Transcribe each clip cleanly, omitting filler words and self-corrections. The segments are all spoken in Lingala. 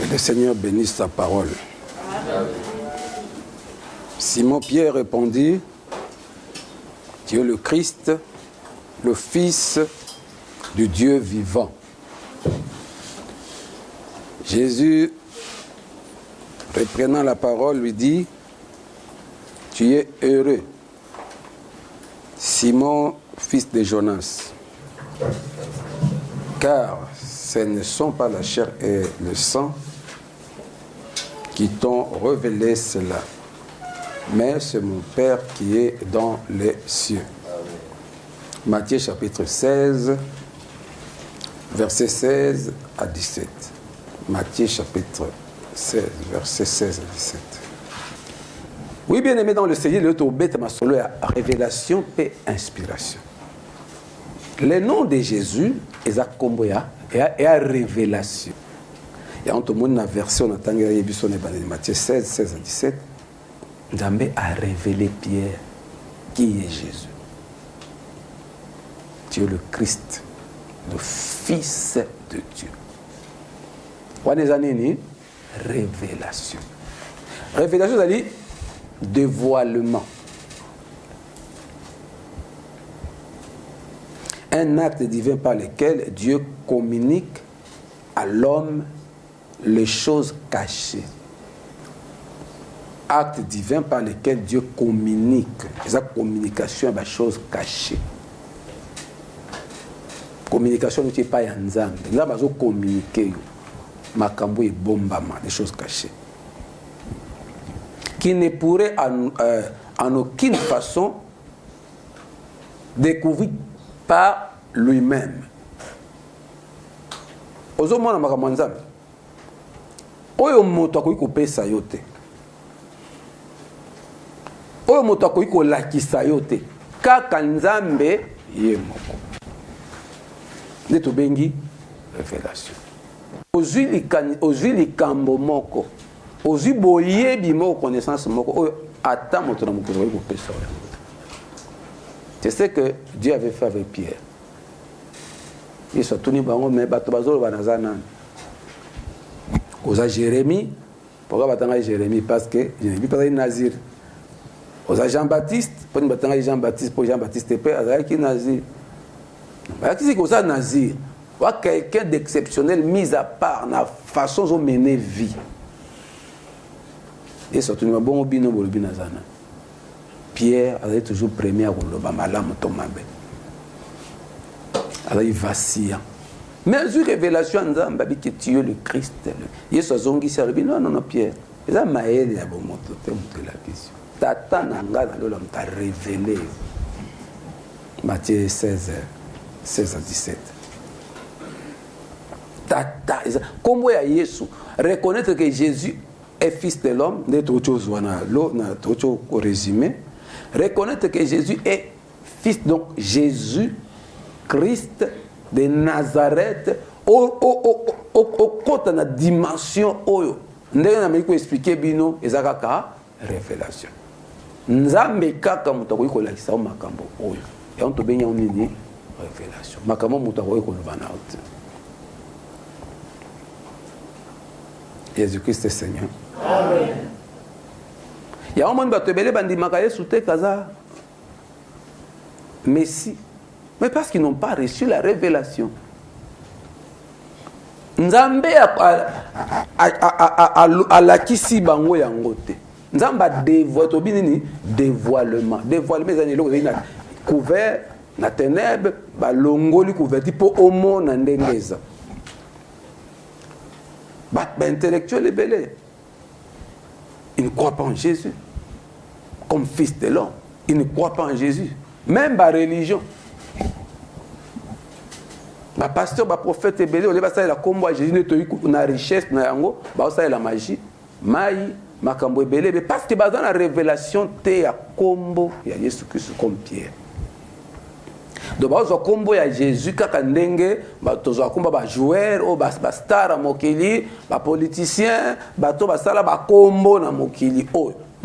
Que le Seigneur bénisse sa parole. Amen. Simon-Pierre répondit, tu es le Christ, le Fils du Dieu vivant. Jésus, reprenant la parole, lui dit, tu es heureux, Simon, fils de Jonas, car ce ne sont pas la chair et le sang qui t'ont révélé cela, mais c'est mon Père qui est dans les cieux. Matthieu chapitre 16, versets 16 à 17. Matthieu chapitre 16, versets 16 à 17. Oui, bien aimé dans le Seigneur, le Tobet ma solo à révélation et inspiration. Le nom de Jésus est à Komboya et à révélation. Il y a une version de Matthieu 16, 16 à 17. Nzambe a révélé Pierre qui est Jésus. Tu es le Christ, le Fils de Dieu. Quoi des années, révélation. Révélation, c'est-à-dire dévoilement. Un acte divin par lequel Dieu communique à l'homme les choses cachées. Acte divin par lequel Dieu communique. Sa communication est des choses cachées. Communication n'est pas un nzambe. Nous avons communiqué. Makambo et bombama, des choses cachées. Qui ne pourrait en aucune façon découvrir par lui-même. Ozo mona makambo nzambe. Oyo moto akoki kopesa yo te. Oyo moto akoki kolakisa yo te. Kaka nzambe ye moko. Nde tobengi révélation. Ozwi likambo moko. Ozwi boyebi moko connaissance moko. Oyo ata moto na mokolo akoki kopesa yo. C'est ce que Dieu avait fait avec Pierre. Il soit tout bango mais bato bazolo banazana. Oza Jérémie, pourquoi batanga Jérémie parce que Jérémie pas nazir. Oza Jean-Baptiste, pour batanga Jean-Baptiste pour Jean-Baptiste père azaki nazir. Ba qui c'est que ça nazir? Ou quelqu'un d'exceptionnel mis à part na façon de mener vie. Et surtout nous bon bino bolobi nazana. Pierre avait toujours premier à Goloba Malam Tomabe. Alors il vacille. Mais une révélation Nzamba dit que tu es le Christ. Yesu zongi serbi non Pierre. Et ça m'a aidé à bon moto de la question. Tata nanga na lola m'a révélé. Matthieu 16 à 17. Tata comment est Yesu reconnaître que Jésus est fils de l'homme, d'être autre chose wana lo na autre résumé. Reconnaître que Jésus est fils, donc Jésus, Christ de Nazareth, au côté de la dimension, nous avons expliqué bino, et ça c'est révélation. Nous avons kaka mutakoyi kolakisa makambo oyo. Et on te benya onini révélation. Makambo mutakoyi kolobana out. Jésus-Christ est Seigneur. Amen. Il y a un monde qui a été kaza Messie. Mais parce qu'ils n'ont pas reçu la révélation. Nzambe a la kisi bango yangote. Nzamba dévoilement. Dévoilement, c'est couvert na ténèbres, balongoli couvert pour homo na ndengeza. Ba intellectuel est belé. Il ne croit pas en Jésus comme fils de l'homme. Il ne croit pas en Jésus. Même la religion. Le pasteur, le prophète, la combo à Jésus, la richesse, la magie, makambo ebele, parce que dans la révélation, il y a combo, il y a Jésus Christ comme Pierre. Donc, il y a combo à Jésus, kaka ndenge, il y joueur, ba star mokili, ba politicien, ba sala ba combo na mokili. Il y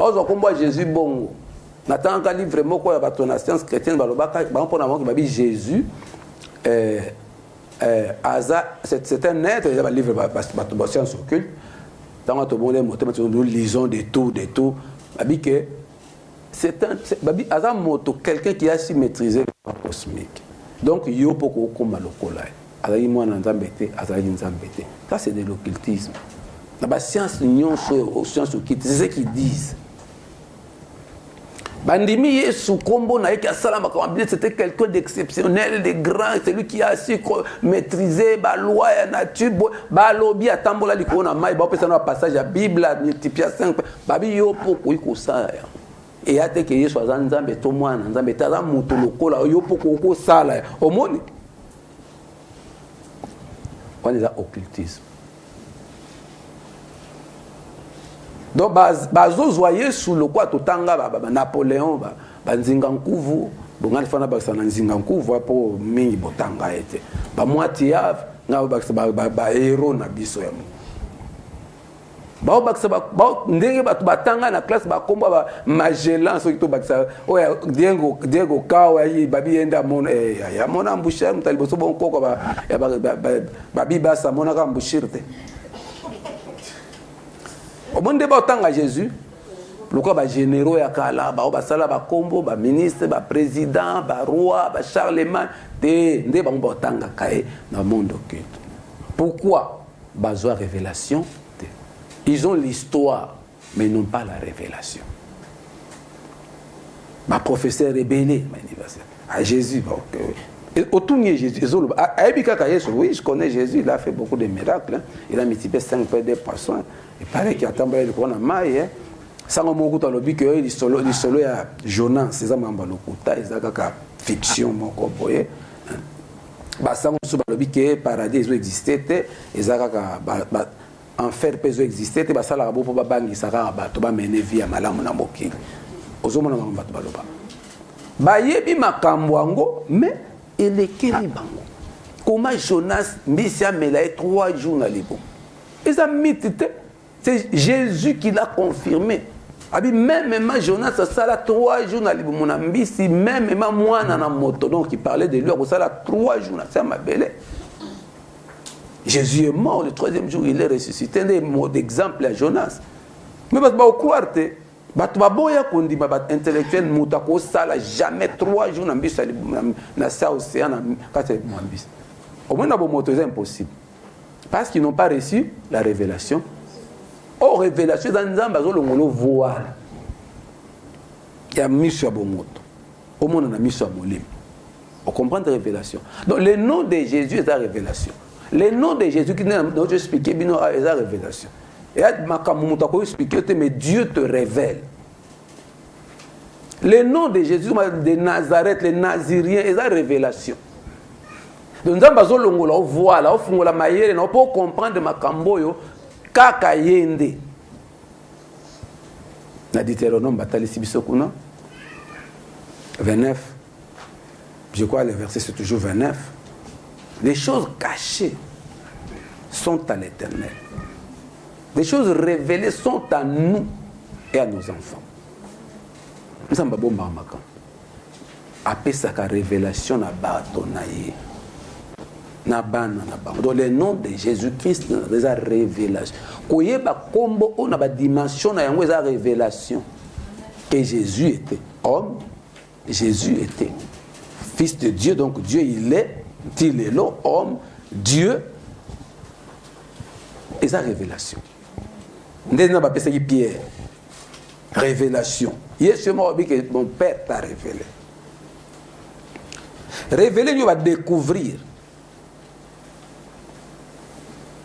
a combo à Jésus bongo. Nathan un livre moko ya bato na science chrétienne balobaka ba mpona moko ba Jésus c'est un être, il y a un livre de sciences occultes. Dans nous lisons de tout. C'est un moto, quelqu'un qui a su maîtriser le corps cosmique. Donc, il y a beaucoup de ça, c'est de l'occultisme. La science occulte, c'est ce qu'ils disent. Bandimi Yesu Kombo Naïki Asalama c'était quelqu'un d'exceptionnel, de grand, c'est lui qui a su maîtriser la loi et la nature. Balobi atambola likona mai ba pesa na passage la Bible multiplié 5 babi yo poko iko sa. Et ate ke Yesu azanzambe to mwana nzambe taza mutu lokola yo poko ko sala. Omoni. On est à occultisme. Donc, bazozwa Yesu lokwa totanga Napoléon banzinga nkuvu bongani fana bakisa na nzinga nkuvu po mingi botanga ete mwati yave ngabo bakisa héros na biso ya bao bakisa ndenge batu batanga na classe bakomba Magellan so kito bakisa oya Diego Kawa yi babi enda mona ya mona mbushir mtalibo so bonkoko babi basa mona ka mbushirte. Au monde de Batanga Jésus, pourquoi les généraux ya kala, basala ba combo, ba ministre, ba président, ba roi, ba Charlemagne, de Batanga kae dans le monde occulte. Pourquoi bazoa révélation? Ils ont l'histoire, mais non pas la révélation. Ma professeur rébellé, à Jésus, autour de Jésus, oui, je connais Jésus, il a fait beaucoup de miracles, il a multiplié 5 fois des poissons. Il paraît qu'il y a tant de gens qui ont sans beaucoup de lobby que les solo ya Jonas, c'est ça mamba lokuta, c'est ça fiction mon compoé. Bah sans lobby que paradis ils existait, et ça enfer peut exister, bah ça la bobo bangi ça ba to ba mener vie à malamu na mokili. Ozomona mamba to baloba. Ba yebi makambo ngo mais il est kili bango. Comment Jonas misia melaye 3 jours na libo. Ils ont mitité. C'est Jésus qui l'a confirmé. Même Jonas, ça l'a 3 jours dans le si même moi dans la moto, donc il parlait de lui, ça l'a 3 jours, ça m'a belé. Jésus est mort, le 3e jour, il est ressuscité. Un des mots d'exemple à Jonas. Mais parce que vous croyez, qu'on dit intellectuel, ça l'a jamais 3 jours dans l'océan. Au moins, dans moto, c'est impossible. Parce qu'ils n'ont pas reçu la révélation. Oh, révélation, dans le voile. Il y a mis sur Bomoto. Au monde, on a mis sur Molim. On comprend la révélation. Donc, le nom de Jésus est la révélation. Le nom de Jésus qui n'est pas expliqué, est la révélation. Et mais Dieu te révèle. Le nom de Jésus, de Nazareth, les Naziriens, est la révélation. Donc, on voit, on peut comprendre ma camboyo. Kaka yende. Na Deutéronome batali sibisokuna 29. Je crois le verset c'est toujours 29. Les choses cachées sont à l'Éternel. Les choses révélées sont à nous et à nos enfants. Nous sommes pas bons marmakan. Après ça la révélation na batonaye. Dans le nom de Jésus-Christ, il y a une révélation. Il y a une dimension, il y a une révélation. Que Jésus était homme, Jésus était fils de Dieu, donc Dieu il est l'homme, Dieu. Et ça, révélation. Pierre. Révélation. Mon Père t'a révélé. Révéler, il va découvrir.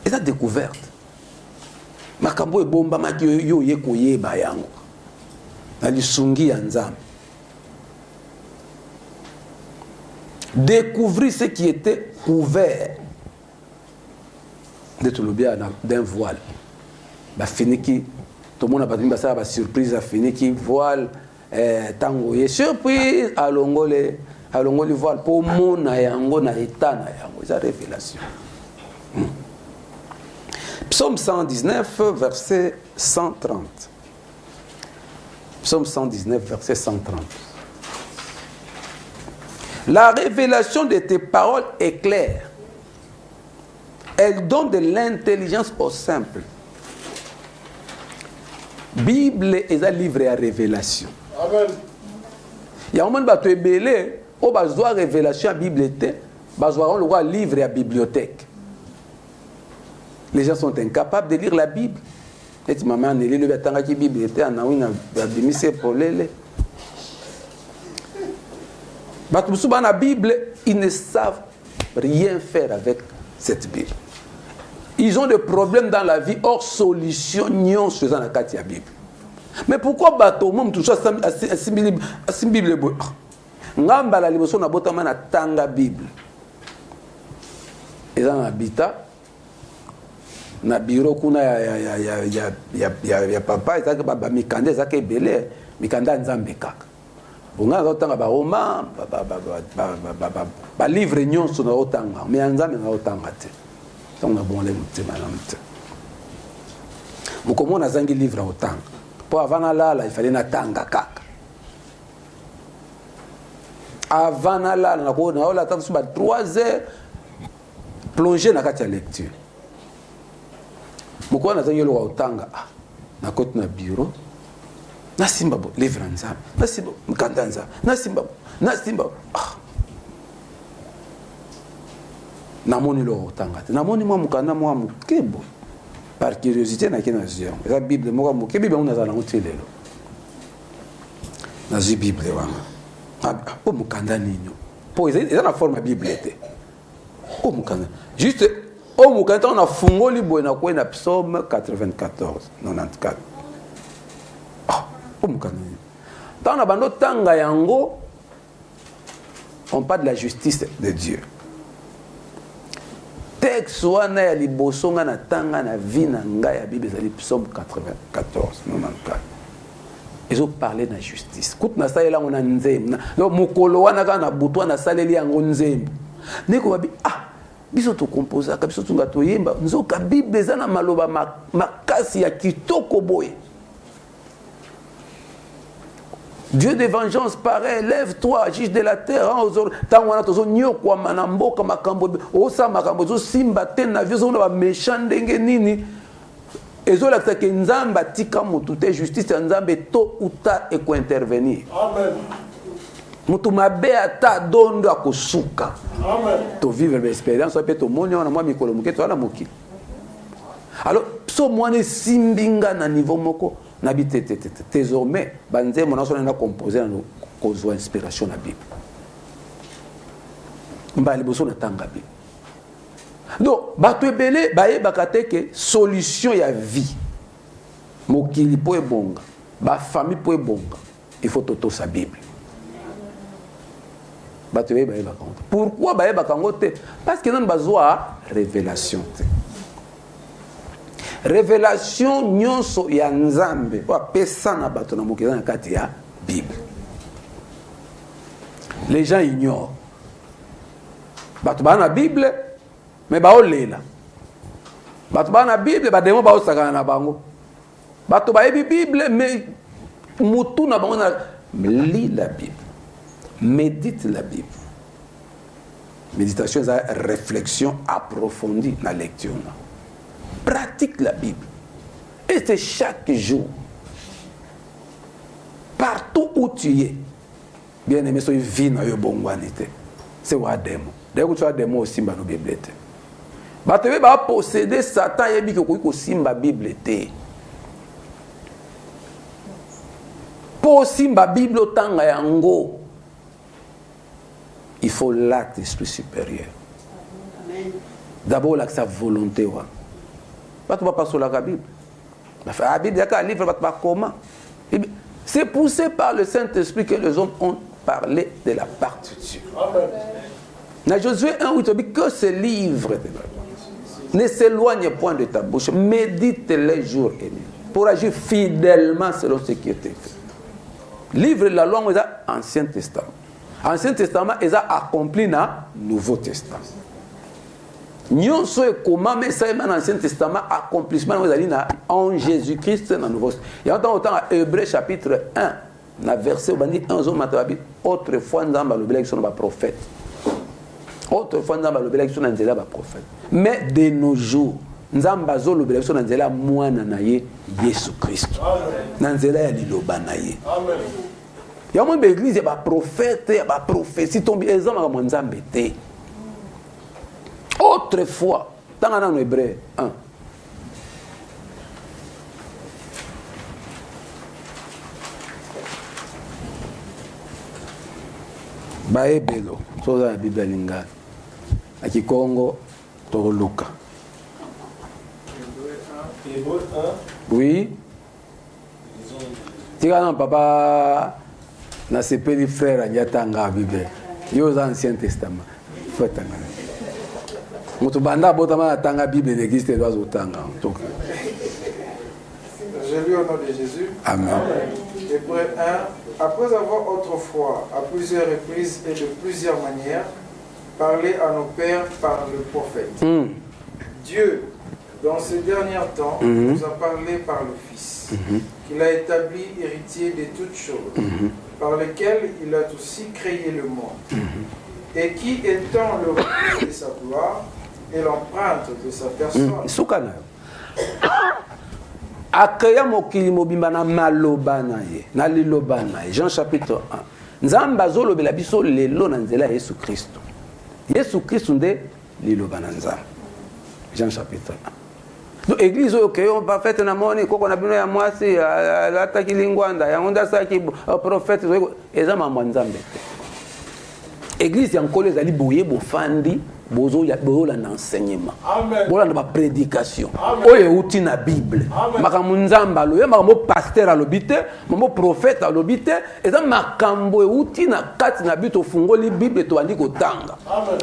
Et la découverte. Makambo e bomba maki yo ye koyeba yango. Na lisungi ya nzambe. Découvrir ce qui était couvert. De tout le bien d'un voile. Ba finiki tout le monde a pas dit ça ba surprise a finiki voile tango ye surprise alongole voile pour mona yango na etana yango ça révélation. Psaume 119, verset 130. Psaume 119, verset 130. La révélation de tes paroles est claire. Elle donne de l'intelligence au simple. Bible est un livre à révélation. Amen. Il y a un moment où tu es belé, où tu as révélation à la Bible, tu as un livre à la bibliothèque. Les gens sont incapables de lire la Bible. Et tu m'as dit, le Bible qui Bible était en Aouina, la Bible, ils ne savent rien faire avec cette Bible. Ils ont des problèmes dans la vie, hors solution, n'y sur la Bible. Mais pourquoi bateau, même tout ça, c'est Bible. Ngamba la liboso na botama na tanga Bible. Et dans l'habitat, na bureau kuna ya papa, et ça que ba mikande, ça que belé, mikanda nzambe kaka. Bunga zotanga ba roman, ba livre nyonso na otanga, mais nzambe na otanga te. Donc na bon le mutema na mute. Mukomo na zangi livre otanga. Pour avant là, il fallait na tanga kaka. Avant là, on a 3 heures plonger dans la lecture. Pourquoi on a le otanga na côté na bureau na simba livre nzambe na simba mkandanza na simba na moni lo otanga na moni moi mukanda moi mukebo par curiosité na kina zion la Bible moi mukebi on a za na utilelo na zi Bible wana po mukanda ninyo po eza na forme Bible était po mukanda juste au mukanda on a fungoli boy na kwa na psaume 94 94 po mukanda dans la bando tanga yango on parle de la justice de Dieu. Texte wana ya liboso nga na tanga na vie na nga ya Bible ezali psaume 94 94. Ils ont parlé de la justice. Kout na salela on a nzembo. Donc mukolo wana kana butwa na saleli yango nzembo. Neko babi biso to composer ka biso tunga to yemba nzoka Bible ezana maloba makasi ya kitoko boye. Dieu de vengeance paraît, lève-toi, juge de la terre. Tant on a tous nyo kwa manambo kama kambo, osa makambo zo simba tena vio zo na méchant ndenge nini. Ezo la ke nzamba tika mutu te justice nzambe to uta e ko intervenir. Amen. Mutu mabe ata dondo akosuka. Amen. To vivre l'expérience peut to moni on moi mikolo muke to ala moki. Alors so mwana simbinga na niveau moko désormais, banze mon ancien a composé une cause inspiration la Bible. Mbali boso na tanga Bible. Donc, bato ebele baye bakate ke solution ya vie. Mokili po ebonga, ba famille po ebonga, il faut toto sa Bible. Bato baye bakango. Pourquoi baye bakango te? Parce que nan bazwa révélation te. Révélation nyonso ya nzambe wa pesa na bato na mokeza na kati ya Bible. Les gens ignorent. Bato ba na Bible mais ba olela. Bato ba na Bible ba demo ba osaka na bango. Bato ba yebi Bible mais mutu na bango na lis la Bible. Médite la Bible. Méditation c'est réflexion approfondie na lecture. Pratique la Bible. Et c'est chaque jour. Partout où tu es. Bien aimé, c'est une vie dans le bon wanité. C'est un démon. D'ailleurs, tu as des mots aussi dans la Bible. Tu vas posséder Satan et tu vas aussi dans la Bible. Pour aussi dans la Bible, il faut l'acte d'esprit supérieur. D'abord, sa volonté. Tu vas pas sur la Bible. La Bible, il y a un livre, comment? C'est poussé par le Saint-Esprit que les hommes ont parlé de la partiture. Dans Josué 1, il te dit que ce livre ne s'éloigne point de ta bouche. Médite les jours et nuits pour agir fidèlement selon ce qui était fait. Livre de la loi, c'est l'Ancien Testament. L'Ancien Testament, il a accompli dans le Nouveau Testament. Nous sommes comment mais ça dans l'Ancien Testament accomplissement en Jésus-Christ dans le Nouveau Testament. Il y a autant Hébreux chapitre 1, dans verset 1, autrefois nous avons le prophète. Autrefois, nous avons le prophète. Mais de nos jours, nous avons le moine naye Jésus Christ. Nous avons le liloba naye. Il y a une église, il y a des prophètes, il y a des prophéties. Autrefois, dans l'hébreu 1. Baebelo, soza la Bible lingala. Aki Congo, to Luka. Hébreu 1. Oui. Tika non papa na sepeli frère anyatanga Bible. Yo za Ancien Testament. Fatanga. Mutu banda botama na tanga Bible n'existe pas autant. Je lis au nom de Jésus. Amen. Hébreu 1. Après avoir autrefois, à plusieurs reprises et de plusieurs manières, parlé à nos pères par le prophète, Dieu, dans ces derniers temps, nous a parlé par le Fils, qu'il a établi héritier de toutes choses, par lequel il a aussi créé le monde, et qui étant le reflet de sa gloire et l'empreinte de sa personne, akaya mokili mobimba na maloba na ye na liloba na ye. Jean chapitre 1. Nzamba zolobela biso lelo na nzela ya Yesu Kristo. Yesu Kristo nde liloba na nzamba. Jean chapitre 1. Donc église oyo ba fete na moni koko na bino ya mwasi ataki lingwanda ya onda saki prophète eza mamwa nzambe. Église ya nkolo ezali boye bofandi bozo ya bola na enseignement. Bola na ba prédication. Oyo uti na Bible. Makambo nzamba lo, makambo pasteur alobite, makambo prophète alobite, eza makambo uti na kati na bito fungoli Bible to andi kotanga.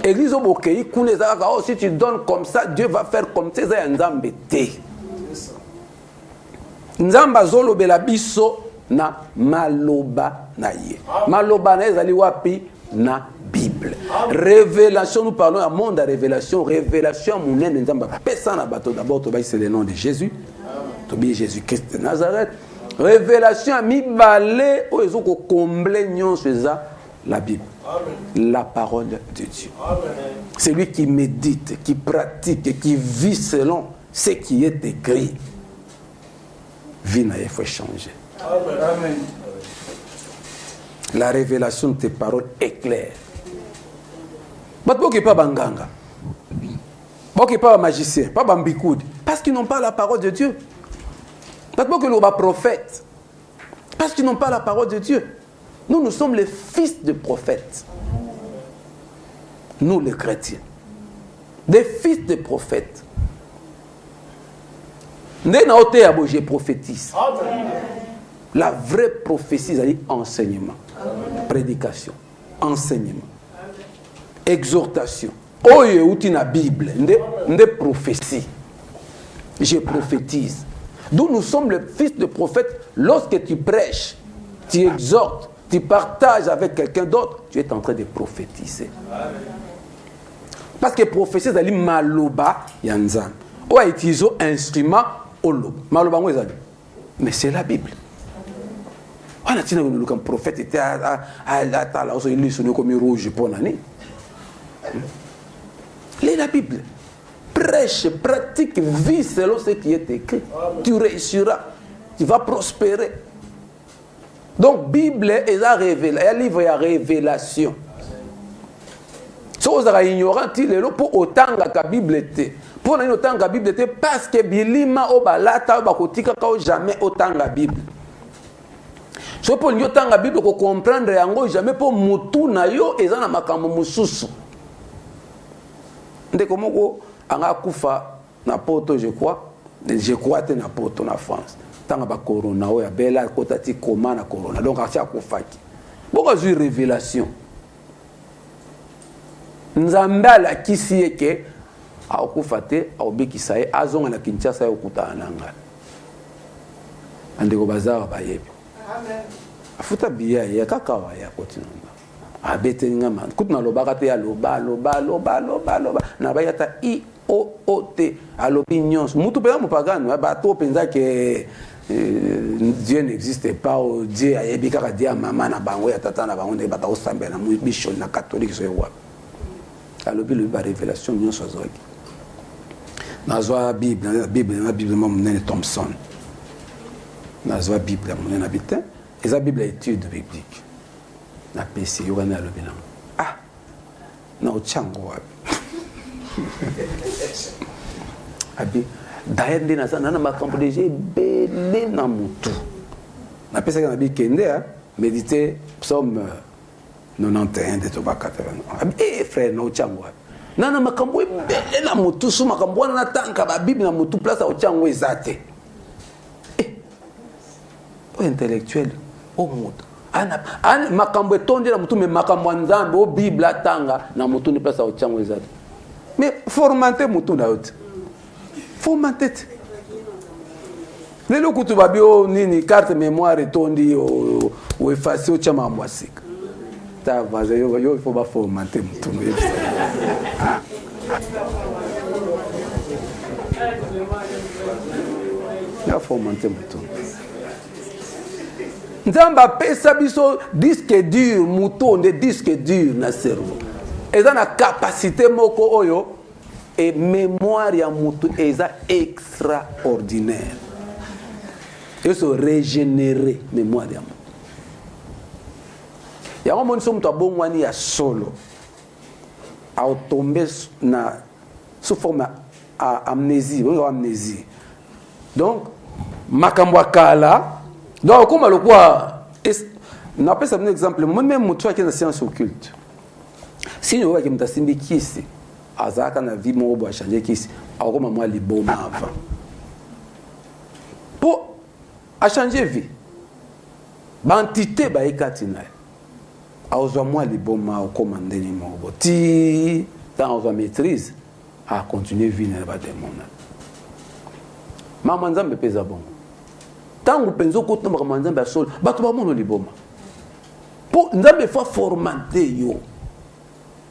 Église obokei kuna eza ka si tu donnes comme ça, Dieu va faire comme ça, eza nzambe te. Nzamba zolobela biso na maloba na ye. Maloba na ezali wapi na Bible. Révélation, nous parlons à monde de révélation. Révélation, mon nom, d'abord, c'est le nom de Jésus. Tobi Jésus Christ de Nazareth. Révélation, mi balé, où ils ont comblé la Bible. La parole de Dieu. C'est lui qui médite, qui pratique, qui vit selon ce qui est écrit. Vie n'a pas changé. Amen. La révélation de tes paroles est claire. Pas banganga, pas magicien, pas bambikoud, parce qu'ils n'ont pas la parole de Dieu. Pas que prophète, parce qu'ils n'ont pas la parole de Dieu. Nous sommes les fils de prophètes. Nous les chrétiens, des fils de prophètes. Je prophétise. La vraie prophétie, c'est enseignement, prédication, enseignement. Exhortation. Oye outi na Bible, nde prophétie. Je prophétise. D'où nous sommes les fils de prophètes. Lorsque tu prêches, tu exhortes, tu partages avec quelqu'un d'autre, tu es en train de prophétiser. Parce que prophétie, c'est maloba yanzan. Ou a utilisé un instrument olo. Maloba ngwezali. Mais c'est la Bible. On a dit que le prophète était à la hausse, il est comme rouge pour l'année. Lis la Bible, prêche, pratique, vis selon ce qui est écrit. Tu réussiras, tu vas prospérer. Donc, Bible est la révélation, un livre de révélation. Si vous êtes ignorant, il est pour autant que la Bible était. Pour autant que la Bible était, parce que Bilima Obalata Obakotika jamais autant la Bible. Si pour nous autant la Bible, vous comprendre jamais pour Moutou Nayo et Zana Makambo Moussousou. Ndeko moko anga kufa na poto je crois te na poto na France tanga ba corona o ya bela kotati koma na corona donc acha kufaki boko zui révélation nzambe ala kisi eke akufa te aobikisa ye azonga na Kinshasa ya okutana nanga andeko bazara bayebi amen afuta biya ya kakawa ya kotinanga abete ngama kutna lobaka te aloba na bayata i o te alopinions mutu pe mupagano ba to penza ke Dieu n'existe pas, Dieu a ebika ka dia mama na bango ya tata na bango ne bata osambela na mission na catholique so yewa alobi le ba révélation nyonso azwaki nazwa bible monene Thompson nazwa bible monene na bitin eza bible ya étude biblique na pesi yokani alobi nango na ochango wapi abi d'ailleurs nde naza na makambo deja ebele na mutu napesaki na bikende méditer psaume 91 de toba 80 frère na ochango wapi nana makambo ebele na mutu so makambo wana natanka babible na mutu place ya ochango eza te o intellectuel o mutu ana makambo etondi na mutu me makambo nzambe o bible atanga na mutu ni place ya ochango eza te mais formanté mutu na yote formanté te lelo kutu babi o nini carte mémoire etondi o effacer o chama mwasika ta vaze yo il faut ba formanté mutu no yebisa ya formanté mutu nzambe apesa biso disque dur mutu nde disque dur na cerveau eza na capacité moko oyo et mémoire ya mutu eza extraordinaire et se régénérer mémoire ya mutu yango moni so mutu abongwani ya solo aotombe na sous forme amnésie amnésie donc makambo akala donc comme le quoi n'a pas un exemple moi même mutu qui na science occulte si nous voyons que mtasimbi kisi azaka na vie mo bo changer kisi akoma moi liboma avant pour a changer vie bantité ba ekatina aozwa moi liboma au commandeni mo bo ti dans on maîtrise à continuer vie na ba démon mama nzambe peza bon tangu penzo ko tomba kama nzambe asol bato ba mono liboma po nzambe fa formater yo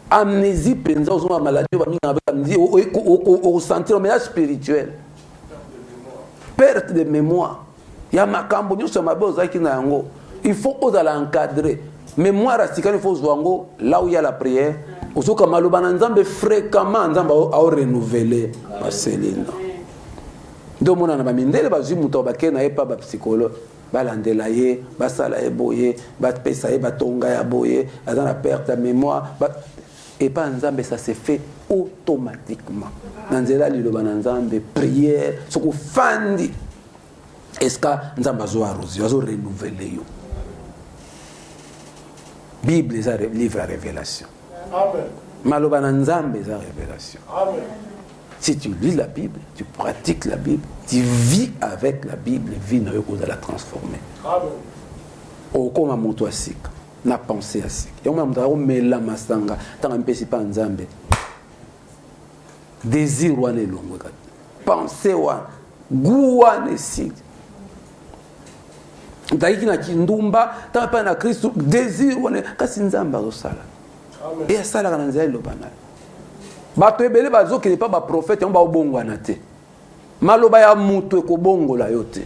amnésie penza ozoma maladie ba minga ba amnésie au sentir mais spirituel perte de mémoire ya makambo nyoso maboza ki na yango il faut ozala encadrer mémoire asika il faut zwango là où il y a la prière ozoka maloba na nzambe fréquemment nzambe a renouveler baselina ndo mona na bamindele bazwi muto bakena ye pa ba psychologue balandela ye basala ye boye bapesa ye batonga ya boye azana perte de mémoire et pas nzambe ça se fait automatiquement na nzela liloba na nzambe prière soko fandi eska nzambe azo arroser azo renouveler yo Bible est un livre à révélation. Amen. Maloba na nzambe est révélation. Amen. Si tu lis la Bible, tu pratiques la Bible, tu vis avec la Bible, vie na yoko la transformer. Amen. O koma moto asika, na pensée asika. Yo mamda o mela masanga, tanga mpesi pa nzambe. Désir wane longo kat. Pensée wa, goût wane si. Ndaiki na kindumba tanga pa na Kristo désir wane kasi nzamba osala. Amen. Et sala kana nzela lobana. Bato ebele bazo ki pas ba prophète on ba obongwana te. Maloba ya mutu ko bongola yote.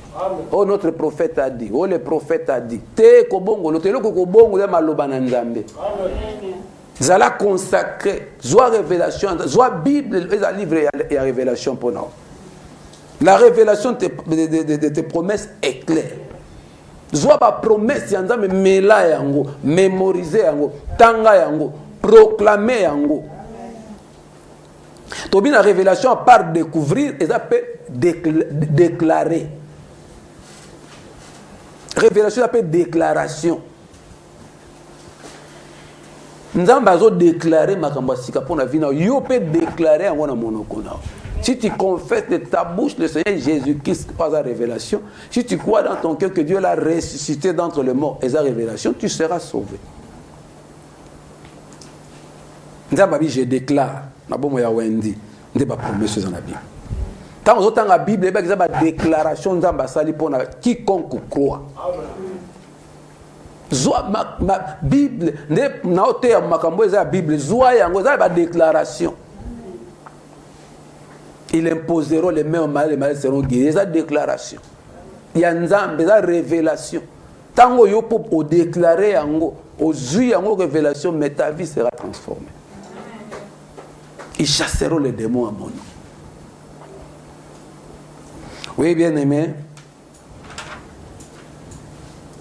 Oh notre prophète a dit, oh le prophète a dit. Te ko bongolo te loko ko bongola maloba na nzambe. Amen. Zala consacré, soit révélation, soit Bible, les livres et la révélation pour nous. La révélation de tes promesses est claire. Soit pas promesse yanzambe mela yango, mémoriser yango, tanga yango, proclamer yango. Tobi la révélation à part découvrir et ça peut déclarer. Révélation ça peut déclaration. Nzamba zo déclarer makambo sika pona vina yo peut déclarer en wana monoko na. Si tu confesses de ta bouche le Seigneur Jésus-Christ par sa révélation, si tu crois dans ton cœur que Dieu l'a ressuscité d'entre les morts et sa révélation, tu seras sauvé. Nzamba bi je déclare na bomo ya Wendy nde ba promesse dans la Bible. Tant aux autres la Bible et ba déclaration nzamba sali pona quiconque croit. Zoa ma Bible ne na ote makambo za Bible zoa yango za ba déclaration. Ils imposeront les mains aux malades, les malades seront guéris. C'est une déclaration. Il y a une révélation. Tant que vous pouvez déclarer, vous avez une révélation, mais ta vie sera transformée. Ils chasseront les démons à mon nom. Oui, bien aimé.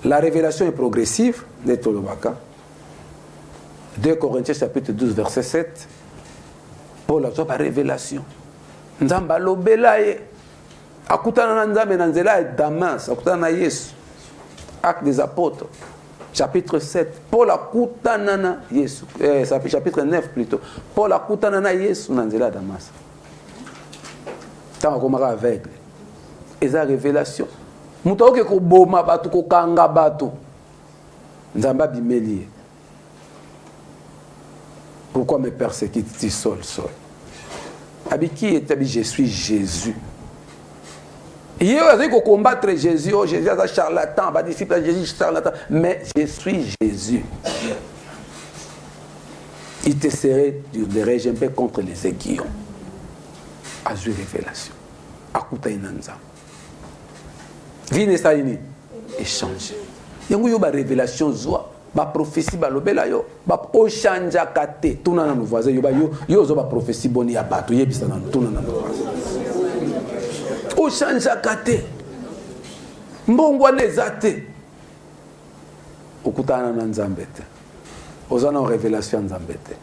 La révélation est progressive. 2 Corinthiens chapitre 12, verset 7. Paul a la révélation. Nzamba lobela ye. Akutana na nzambe na nzela et Damas. Akutana na Yesu. Actes des apôtres. Chapitre 7. Paul akutana na Yesu. Chapitre 9 plutôt. Paul akutana na Yesu na nzela Damas. Tant qu'on aveugle. Et la révélation. Muto ke ko boma batu ko kanga batu. Nzamba bimeli. Pourquoi me persécutes-tu seul? Qui est habillé? Je suis Jésus. Il y a qui combattre Jésus. Oh, Jésus est un charlatan. Bah, disciple Jésus charlatan. Mais je suis Jésus. Il te serait de régimber contre les aiguillons. À jouer révélation. À Kouta Inanza. Vine Saini. Échanger. Il y a une révélation. Ba prophétie ba lobela yo ba ochanja kate tuna na voisin yo zo ba prophétie boni ya bato yebisa na tuna na voisin ochanja kate mbongwa nezate okutana na nzambe te ozana révélation nzambe te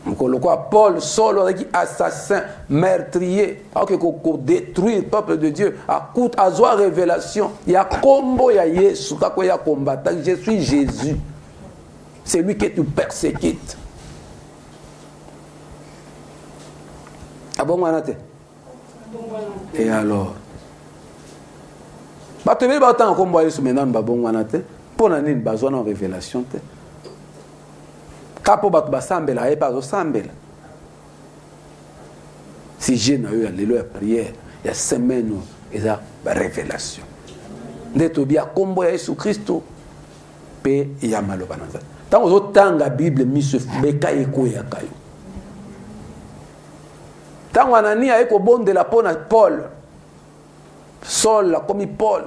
mukolo kwa Paul solo avec assassin meurtrier ok ko détruire le peuple de Dieu a zoa révélation ya kombo ya Yesu kako ya combattant je suis Jésus. C'est lui que tu persécutes. Ah bon, manate. Et alors? Bah, tu veux pas tant qu'on voit ce maintenant, bah bon, manate. Pour l'année, une besoin de révélation. Capo bat basambela, et pas au sambela. Si j'ai eu la prière, il y a semaine, il y a révélation. D'être bien combo à Jésus Christ, paix et à malobanza. Tant que autant la Bible mise beka eko ya kayo. Tant que Anani a eko bon de la pona Paul. Saul comme Paul.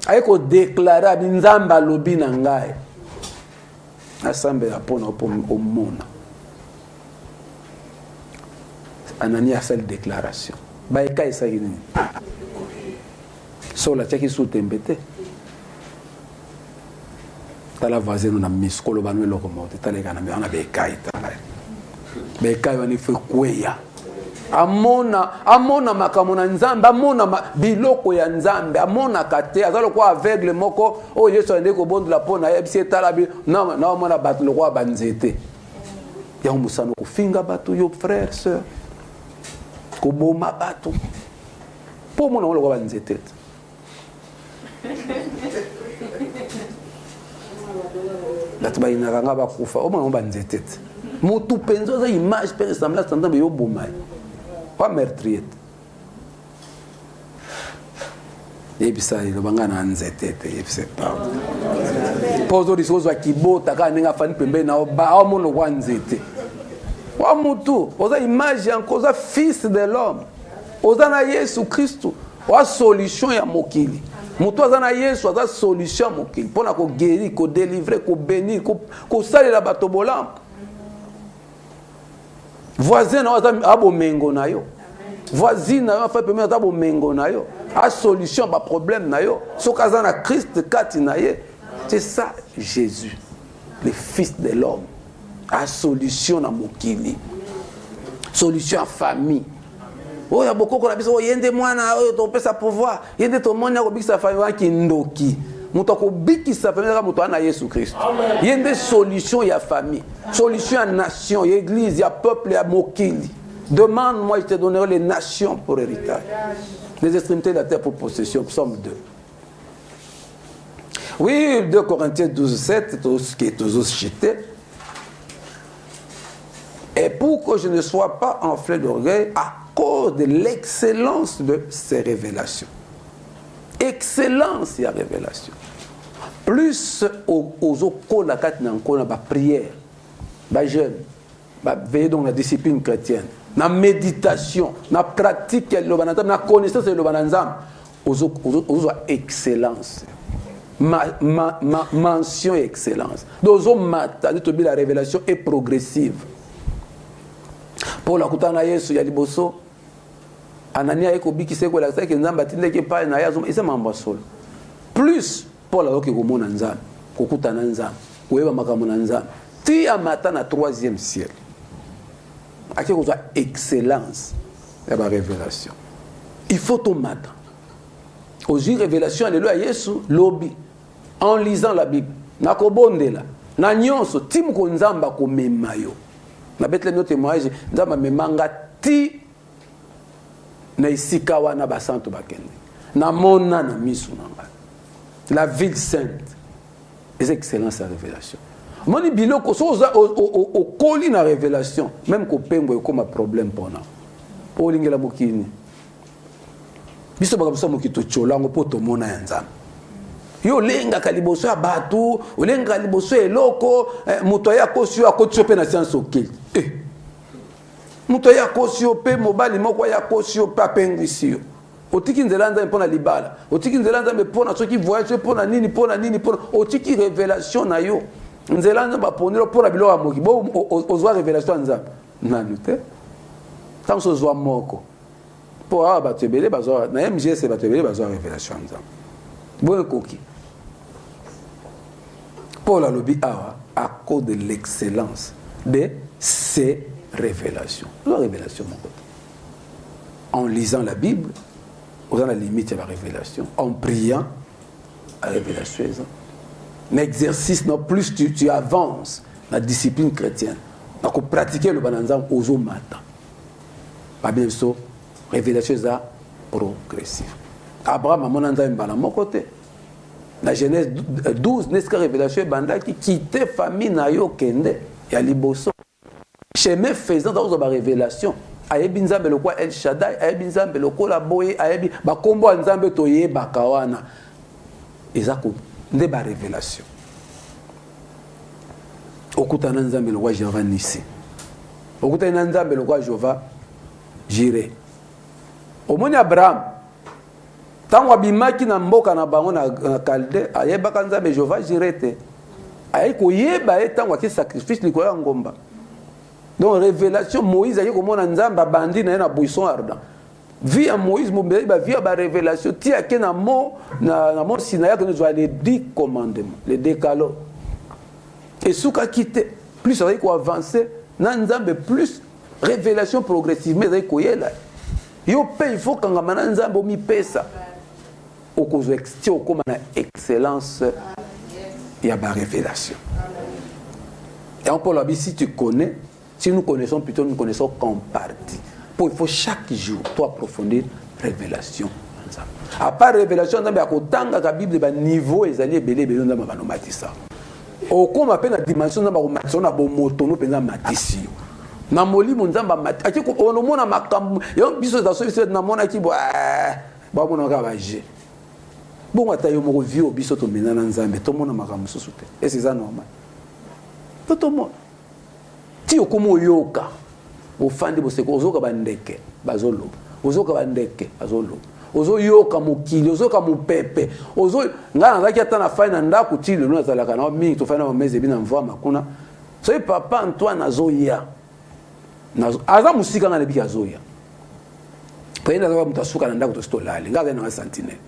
A eko déclarer binzamba lobi na ngai. Asambe la pona au mona. Anani a cette déclaration. Ba eka isa yini. Saul a tchaki sous tembete. La voisine na miskolo banwe lokomote talega na me bekai tala bekai wani fe kweya amona makamona nzambe amona biloko ya nzambe amona kate azalo kwa aveugle moko o Yesu ande ko bondu la pona yebisi tala bi na mona batu lokwa banzete ya musano ko finga batu yo frère sœur ko boma batu po mona lokwa banzete Latuba inaranga bakufa o mwana banzetete mutu penzo za image per semblance tandambe yo bomai wa meurtrier ebisa lo bangana nzetete ebise pa pozo risozo akibota ka ninga fani pembe na ba o mono wa nzete wa mutu oza image yanko za fils de l'homme oza na Yesu Kristo wa solution ya mokili. Mutu azana Yesu aza solution mokili pona ko guérir ko délivrer ko bénir ko salela bato bolam voisin na abo mengo na yo voisine na fa pemé abo mengo na yo a solution ba problème na yo soka azana Christ kati na ye. C'est ça Jésus le fils de l'homme a solution na mokili solution à famille. Oh ya boko na biso yende mwana oyo to pesa pouvoir yende to mwana ko bikisa famille ki ndoki muto ko bikisa famille ka muto ana Yesu Christ yende solution ya famille solution à nation ya église ya peuple ya mokili demande-moi je te donnerai les nations pour héritage les extrémités de la terre pour possession. Psaume 2. Oui, 2 Corinthiens 12 7 tout ce qui est toujours cité. Et pour que je ne sois pas enflé d'orgueil à cause de l'excellence de ces révélations. Excellence et révélation. Plus aux ocos la prière, la jeûne, veiller dans la discipline chrétienne, la méditation, la pratique, la connaissance de l'Obananzam, aux excellence. Mention excellence. Dans la révélation est progressive. Pour la kutana Yesu ya liboso Anania eko biki seko la seki nzamba tindeke pa na yazo isa mamba solo. Plus pour la loki komona nzamba, kokutana nzamba, koyeba makambo na nzamba. Ti amata na 3e ciel. Ake ko excellence ya ba révélation. Il faut tout matin. Aujourd'hui révélation alléluia Yesu lobi en lisant la Bible. Na kobondela, na nyonso timu ko nzamba ko memayo. Na betle no témoignage nzamba memanga ti na isika wana basanto bakende na mona na misu nanga la ville sainte les excellences à révélation moni biloko so au koli na révélation même ko pengo comme problème pona o lingela mokini biso bakabusa mokito cholango poto mona ya nzambe yo lenga kaliboso ya batu olenga kaliboso eloko moto ya kosio akotio pe na science okeli muto ya kosio pe mobali moko ya kosio pa pengwisio otiki nzela nzambe pona libala otiki nzela nzambe pona soki voyage pona nini otiki révélation na yo nzela nzambe ponelo pona bilo wa moki bo ozwa révélation nzambe nanu te tant so zwa moko po a batebele bazwa na MGS batebele bazwa révélation nzambe bo koki Paul a lobby à cause de l'excellence de ces révélation. La révélation, mon côté. En lisant la Bible, on a la limite de la révélation. En priant, la révélation. L'exercice, non plus tu avances la discipline chrétienne. Donc, pratiquer le bananzam aux eaux matin. Pas bien sûr, révélation est progressive. Abraham, mon anzam, à mon côté. La Genèse 12, n'est-ce que révélation banda qui quittait famille nayo kende et à liboso. Chemin faisant dans la révélation. Ayebi nzambe lokwa El Shaddai, ayebi nzambe lokola boye, ayebi bakombo nzambe toye bakawana. Ezako nde ba révélation. Okutana nzambe lokwa Jehova Nisi. Okutana nzambe lokwa Jehova Jireh. Omoni Abraham tango abimaki na mboka na bango na Kalde, ayebaka nzambe Jehova Jireh te. Ayi koyeba tango ki sacrifice likolo ya ngomba. Donc révélation Moïse a dit comment nzamba bandi na buisson ardent. Via Moïse mobile ba via ba révélation ti a na mo Sinaï que nous avons les 10 commandements, les décalogues. Et souka quitté plus ça va ko avancer na nzambe plus révélation progressivement ça ko yela. Yo pe il faut quand ngama nzambe mi pesa. Au cause extio comme na excellence il y a ba révélation. Et on peut la si tu connais. Si nous connaissons plutôt, nous connaissons qu'en partie. Il faut chaque jour, toi approfondir révélation. À part révélation, il y a la Bible de niveau et les belé belé dans ma nomatissa. Au comme appelle la dimension dans ma on a bon moto nous pendant matissi. Na moli mon zamba mat. Aki ko ono mona makambu. Yo biso za so biso na mona ki bo ba mona ka baje. Bon atayo mo vio biso to menana nzambe to mona makambu susute. Et c'est ça normal. Tout le monde. Si vous avez yoka, vous faites des choses bandeke, bazolo. Vous bandeke, bazolo. Vous yoka mukili, vous mu pepe. Vous ngana zaki atana faina ndaku tili no zalaka na mingi to faina meze bina mvua makuna. So papa Antoine azoya. Nazo aza musika ngana biki azoya. Pena za mutasuka na ndaku to stolali. Ngaza na sentinelle.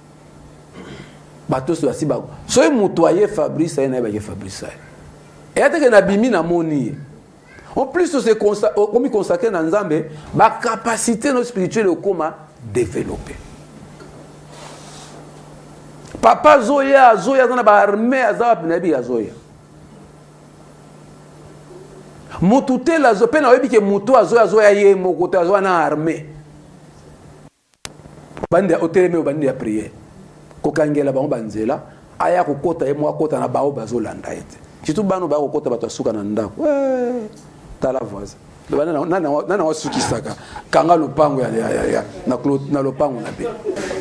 Bato so asiba. So mutoyer Fabrice ena ba Fabrice. Et ateke na bimi na moni. En plus, c'est comme consacré dans Nzambe, la capacité spirituelle au comment développer. Papa Zoya dans la armée, Azab Nabi Zoya. Motute la Zoya, na webi ke muto Zoya ye mokote Zoya na armée. Bande oteleme bande ya prière. Kokangela bango banzela, aya kokota ye mo akota na bao bazolanda ete. Surtout bano ba kokota bato suka na ndako. La voix. Nana wasukisaka kanga lopango ya na lopango na be.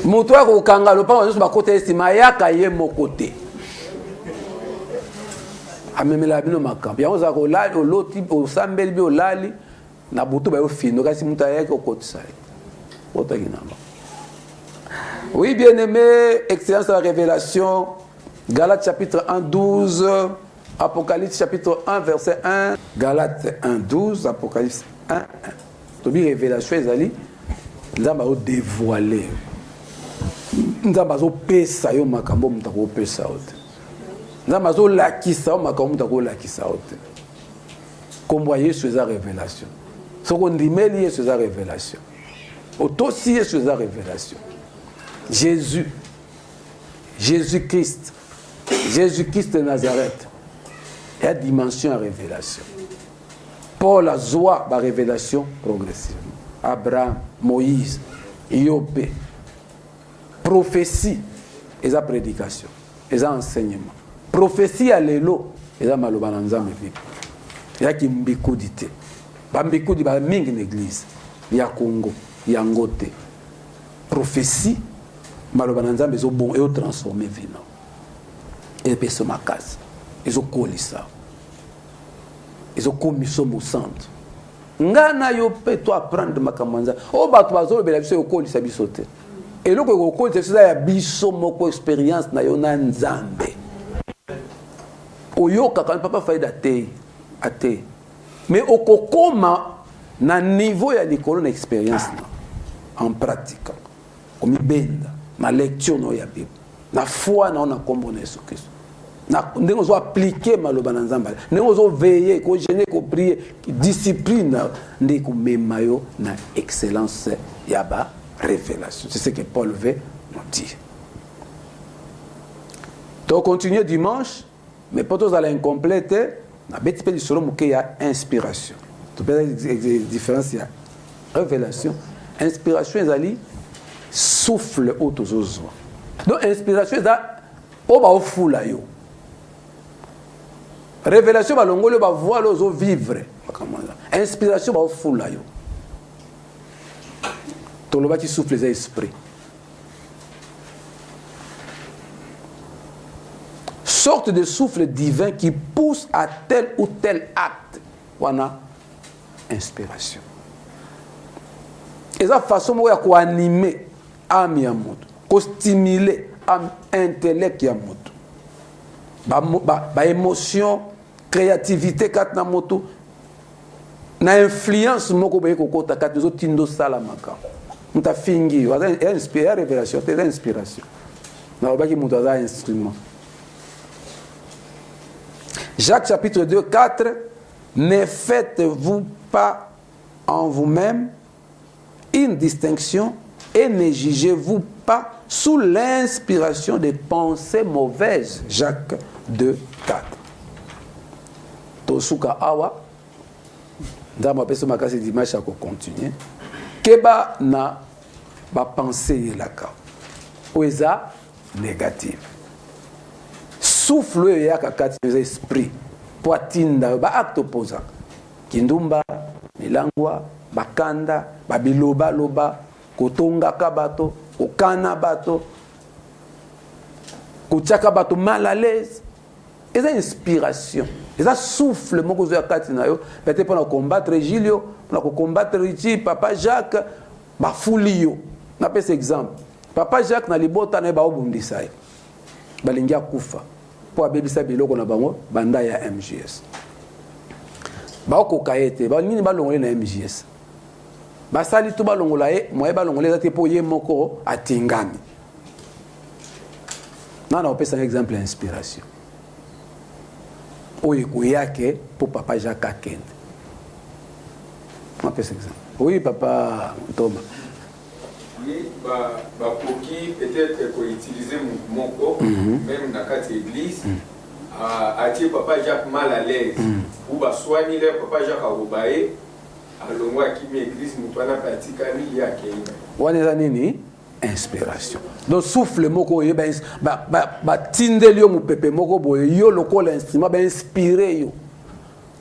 Moto ya ko kanga lopango nso bakota estima yaka ye mokote. Amemela bino makambo. Yango za ko lali oloti osambeli bi olali na butu ba yo fino kasi muta yake okotisa. Otaki namba. Oui, bien aimé, excellence de la révélation. Galates chapitre 1 12 Apocalypse chapitre 1 verset 1, Galates 1 12, Apocalypse 1 1. tobi révélation ezali nzambe azo dévoiler nzambe azo pesa yo makambo mutu akopesa yo te nzambe azo lakisa yo makambo mutu akolakisa yo te kombo ya Yesu eza révélation soko ndimeli Yesu eza révélation otosi Yesu eza révélation Jésus-Christ de Nazareth il y a dimension à révélation Paul a joie la révélation progressive Abraham, Moïse, Iopé prophétie et la prédication et l'enseignement prophétie à l'élo et la maloba na nzambe vipi il y a qui mbikudité ba mbikudi ba mingi l'église ya Congo ya ngote prophétie maloba na nzambe zo bon et au transformer vino et peso makasi ezo kolisa ezo komiso mo centre ngana yo pe to apprendre makamanza o bato bazolo bela biso yo kolisa biso te et loko ko kolisa biso ya biso moko expérience na yo na nzambe oyoka quand papa faida te ate mais okokoma na niveau ya likolo na expérience na en pratique comme benda na lecture no ya Bible na foi na on a kombo na Yesu Kristo na ndenge ozo appliquer maloba na nzambe ndenge ozo veiller ko jeûner ko prier discipline ndé ko memayo na excellence ya ba révélation c'est ce que Paul veut nous dire donc continuer dimanche mais pour tous à l'incomplète na beti pe solo muke ya inspiration to pe différence ya révélation inspiration ezali souffle autozozo donc inspiration eza o ba ofula yo révélation ba longolo ba voile ozo vivre inspiration ba ofula yo to lo ba ki souffle za esprit sorte de souffle divin qui pousse à tel ou tel acte wana inspiration et ça façon mo ya ko animer âme ya moto ko stimuler âme intellect ya moto ba émotion créativité kat na moto na influence moko ba ko kota kat zo tindo sala maka muta fingi wa inspirer révélation c'est l'inspiration na ba ki muta za instrument Jacques chapitre 2 4 ne faites-vous pas en vous-même une distinction et ne jugez-vous pas sous l'inspiration des pensées mauvaises. Jacques 2, 4. Tosuka awa, dans ma personne, ma dimanche, à continuer. Keba na ba pensée la ka. Oeza négative. Souffle ya kakati les esprits. Poitinda ba acte opposant. Kindumba, milangwa, bakanda, babiloba loba. Kotonga kabato, kokana bato, kochaka bato mal à l'aise. Et ça inspiration. Et ça souffle mon cousin Katina yo. Peut-être pour combattre Gilio, pour combattre Richie, Papa Jacques, ba fulio. Na pese exemple. Papa Jacques na libota na ba obundisa. Balingia kufa. Po abebisa biloko na bango banda ya MJS. Ba ko kaete, ba nini ba longole na MJS. Basali tout balongola e moye balongola ezate po ye moko atingami nana opesa un exemple inspiration oye kuyake pour papa Jacques Akende on pesa exemple oui papa Thomas oui ba poki peut-être ko utiliser moko même dans quatre églises a papa Jacques mal à l'aise ou ba soigner papa Jacques Aroubaye alongwa kimi église mutwana pratika mi ya kenga wana nini inspiration donc souffle moko ye ba tindeli yo mupepe moko boye yo lokola instrument ba inspirer yo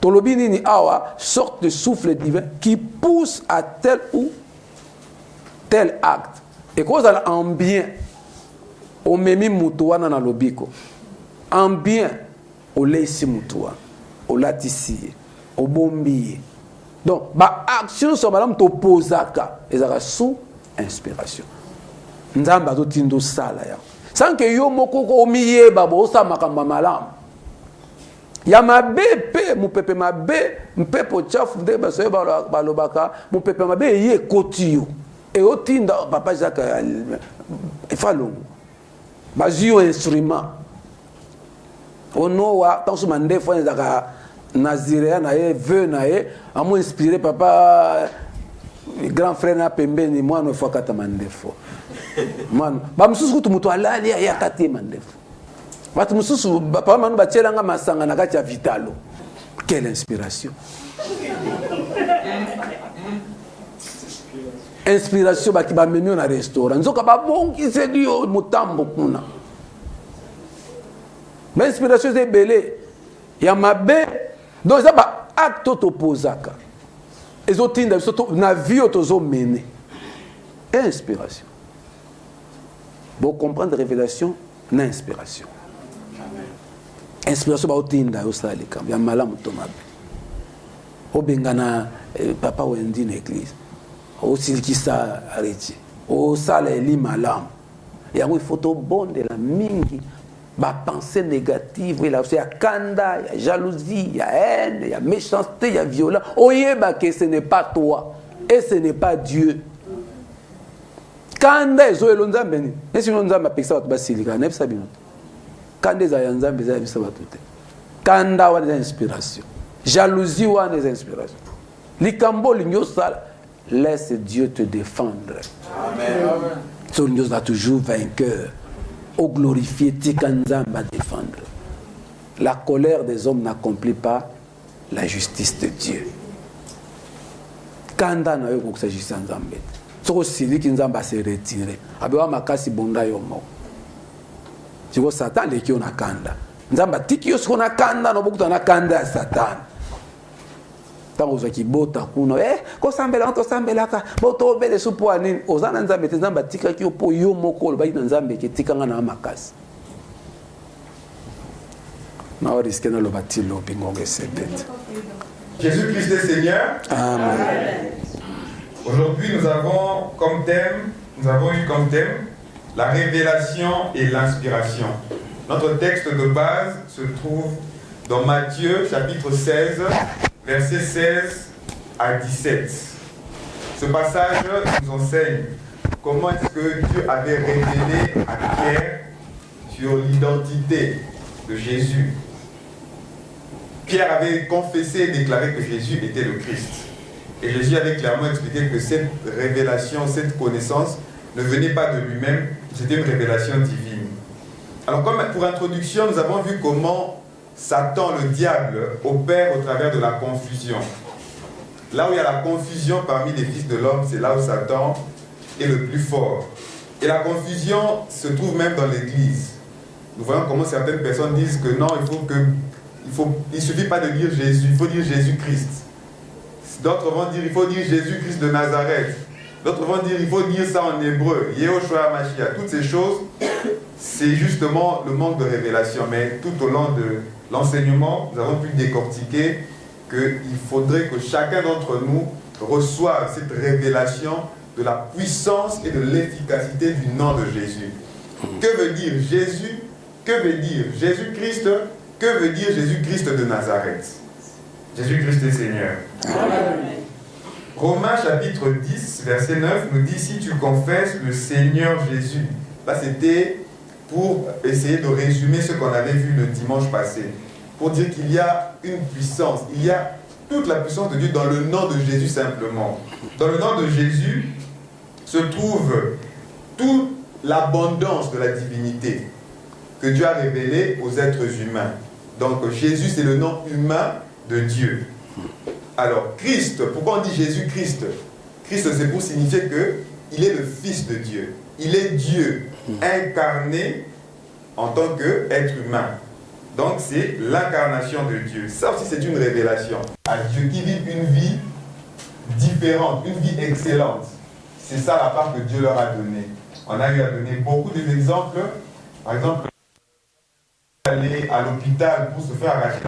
tolobi nini awa sorte de souffle divin qui pousse à tel ou tel acte et cause en bien o memi mutu wana na lobiko en bien o leisi mutu wana o latisi o bombi. Donc, ma action sur madame t'opposaka et ça sous inspiration. Nzamba to tindo sala ya. Sans que yo moko ko miyeba bo sa makamba malam. Ya mabepe mopepe mabe mpepo chafu nde basoye balobaka mopepe mabe eye ekoti yo eotinda papa Jacques efalongo bazwi yo instrument onowa ntango mandefo ezaka nazirea na ye veu na ye amo inspiré papa grand frère na pembeni mwana efo akata mandefo mwana bamosusu kutu moto alali ye akati ye mandefo bato mosusu papa manu batielanga masanga na kati ya vitalo. Quelle inspiration! Inspiration baki bamemi na restaurant nzoka babongise dio mutambo kuna. Mais inspiration c'est belé ya mabe donc ça ba acte opposaka ezotinda biso na vie otozo mené. Inspiration. Bon comprendre révélation na inspiration. Inspiration ba otinda osalika ya malamu to mabe. Obengana papa wendi na église. Osilikisa arrêté. O sala eli malamu. Yango il faut to bonde la mingi ba pensée négative, il y a kanda, il y a jalousie, il y a haine, il y a méchanceté, il y a violence. Oyeba que ce n'est pas toi et ce n'est pas Dieu. Kanda ezo elonzambe ni. Nesi nzamba pekisa watu basilika, nebisa bino. Kanda za nzambe za bisa watu te. Kanda wa des inspirations. Jalousie wa des inspirations. Likambo linyo sala, laisse Dieu te défendre. Amen. Son Dieu a toujours vainqueur. Au glorifier, Tikanzamba défendre. La colère des hommes n'accomplit pas la justice de Dieu. Kanda na yo ko sa justice nzambe. Soko sili ki nzamba se retirer. Abewa makasi bonda yo mo. Siko Satan le ki ona kanda. Nzamba tiki yo siko na kanda no bokuta na kanda ya Satan. Tango za kibota kuno ko sambela to sambelaka boto bele supo anini ozana nzambe te nzamba tika ki opo yo moko ba ina nzambe ke tika ngana makasi na risque na lo batilo bingonge sepet. Jésus-Christ est Seigneur. Amen. Aujourd'hui, nous avons eu comme thème la révélation et l'inspiration. Notre texte de base se trouve dans Matthieu chapitre 16 versets 16 à 17. Ce passage nous enseigne comment est-ce que Dieu avait révélé à Pierre sur l'identité de Jésus. Pierre avait confessé et déclaré que Jésus était le Christ. Et Jésus avait clairement expliqué que cette révélation, cette connaissance ne venait pas de lui-même, c'était une révélation divine. Alors comme pour introduction, nous avons vu comment Satan, le diable, opère au travers de la confusion. Là où il y a la confusion parmi les fils de l'homme, c'est là où Satan est le plus fort. Et la confusion se trouve même dans l'Église. Nous voyons comment certaines personnes disent que non, il ne suffit pas de dire Jésus, il faut dire Jésus-Christ. D'autres vont dire il faut dire Jésus-Christ de Nazareth. D'autres vont dire il faut dire ça en hébreu, Yehoshua Mashiach. Toutes ces choses, c'est justement le manque de révélation. Mais tout au long de l'enseignement, nous avons pu décortiquer qu'il faudrait que chacun d'entre nous reçoive cette révélation de la puissance et de l'efficacité du nom de Jésus. Que veut dire Jésus? Que veut dire Jésus-Christ? Que veut dire Jésus-Christ de Nazareth? Jésus-Christ est Seigneur. Amen. Romains chapitre 10, verset 9 nous dit si tu confesses le Seigneur Jésus. Là, c'était pour essayer de résumer ce qu'on avait vu le dimanche passé. Pour dire qu'il y a une puissance, il y a toute la puissance de Dieu dans le nom de Jésus simplement. Dans le nom de Jésus se trouve toute l'abondance de la divinité que Dieu a révélée aux êtres humains. Donc Jésus, c'est le nom humain de Dieu. Alors Christ, pourquoi on dit Jésus-Christ? Christ, c'est pour signifier qu'il est le Fils de Dieu. Il est Dieu incarné en tant qu'être humain. Donc c'est l'incarnation de Dieu. Ça aussi c'est une révélation à Dieu qui vit une vie différente, une vie excellente. C'est ça la part que Dieu leur a donnée. On a eu à donner beaucoup d'exemples. Par exemple, aller à l'hôpital pour se faire arracher.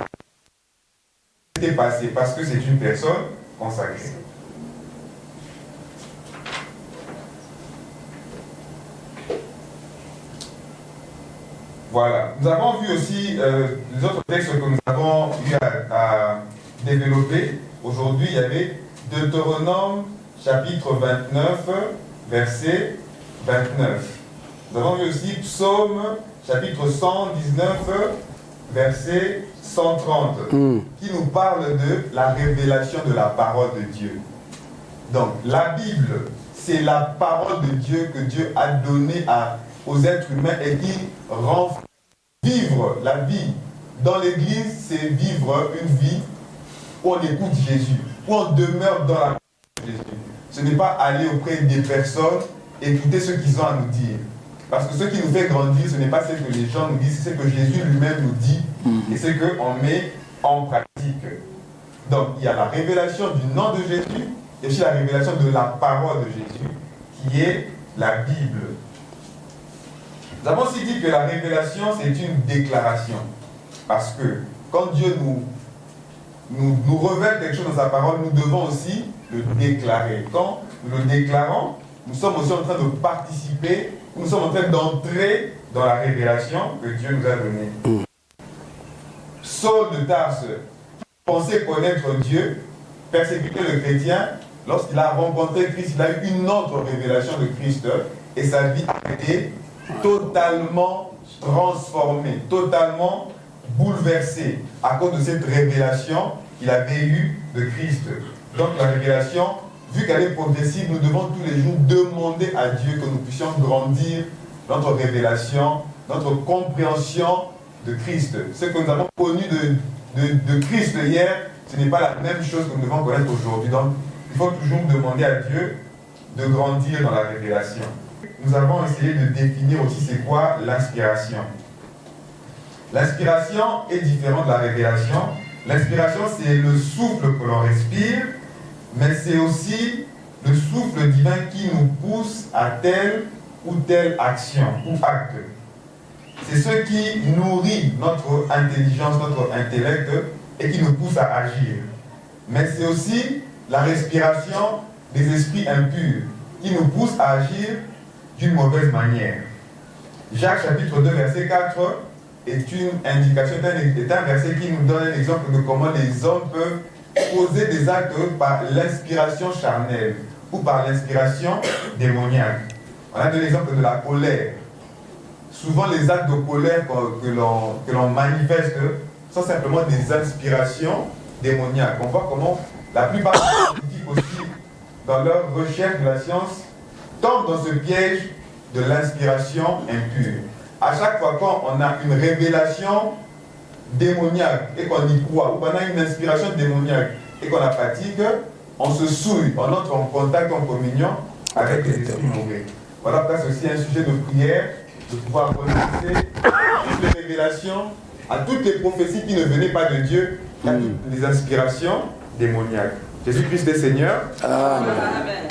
C'était passé parce que c'est une personne consacrée. Voilà. Nous avons vu aussi les autres textes que nous avons eu à développer. Aujourd'hui, il y avait Deutéronome chapitre 29, verset 29. Nous avons vu aussi Psaume chapitre 119, verset 130, qui nous parle de la révélation de la parole de Dieu. Donc, la Bible, c'est la parole de Dieu que Dieu a donnée aux êtres humains et qui rend vivre la vie. Dans l'Église, c'est vivre une vie où on écoute Jésus, où on demeure dans la parole de Jésus. Ce n'est pas aller auprès des personnes, écouter ce qu'ils ont à nous dire. Parce que ce qui nous fait grandir, ce n'est pas ce que les gens nous disent, c'est ce que Jésus lui-même nous dit et ce qu'on met en pratique. Donc, il y a la révélation du nom de Jésus et aussi la révélation de la parole de Jésus, qui est la Bible. Nous avons aussi dit que la révélation, c'est une déclaration. Parce que quand Dieu nous révèle quelque chose dans sa parole, nous devons aussi le déclarer. Quand nous le déclarons, nous sommes aussi en train de participer, nous sommes en train d'entrer dans la révélation que Dieu nous a donnée. Saul de Tarse pensait connaître Dieu, persécuter le chrétien. Lorsqu'il a rencontré Christ, il a eu une autre révélation de Christ et sa vie a été totalement transformée, totalement bouleversée à cause de cette révélation qu'il avait eue de Christ. Donc la révélation, vu qu'elle est progressive, nous devons tous les jours demander à Dieu que nous puissions grandir notre révélation, notre compréhension de Christ. Ce que nous avons connu de Christ hier, ce n'est pas la même chose que nous devons connaître aujourd'hui. Donc, il faut toujours demander à Dieu de grandir dans la révélation. Nous avons essayé de définir aussi c'est quoi l'inspiration. L'inspiration est différente de la révélation. L'inspiration, c'est le souffle que l'on respire, mais c'est aussi le souffle divin qui nous pousse à telle ou telle action ou acte. C'est ce qui nourrit notre intelligence, notre intellect et qui nous pousse à agir. Mais c'est aussi la respiration des esprits impurs qui nous pousse à agir d'une mauvaise manière. Jacques chapitre 2 verset 4 est une indication, est un verset qui nous donne un exemple de comment les hommes peuvent poser des actes par l'inspiration charnelle ou par l'inspiration démoniaque. On a donné l'exemple de la colère. Souvent les actes de colère que l'on manifeste sont simplement des inspirations démoniaques. On voit comment la plupart des scientifiques aussi, dans leur recherche de la science, tombent dans ce piège de l'inspiration impure. À chaque fois qu'on a une révélation démoniaque et qu'on y croit, ou qu'on a une inspiration démoniaque et qu'on la pratique, on se souille, on entre en contact, en communion avec les esprits mauvais. Voilà pourquoi c'est aussi un sujet de prière, de pouvoir renoncer à toutes les révélations, à toutes les prophéties qui ne venaient pas de Dieu, à toutes les inspirations démoniaques. Jésus-Christ est Seigneur. Amen.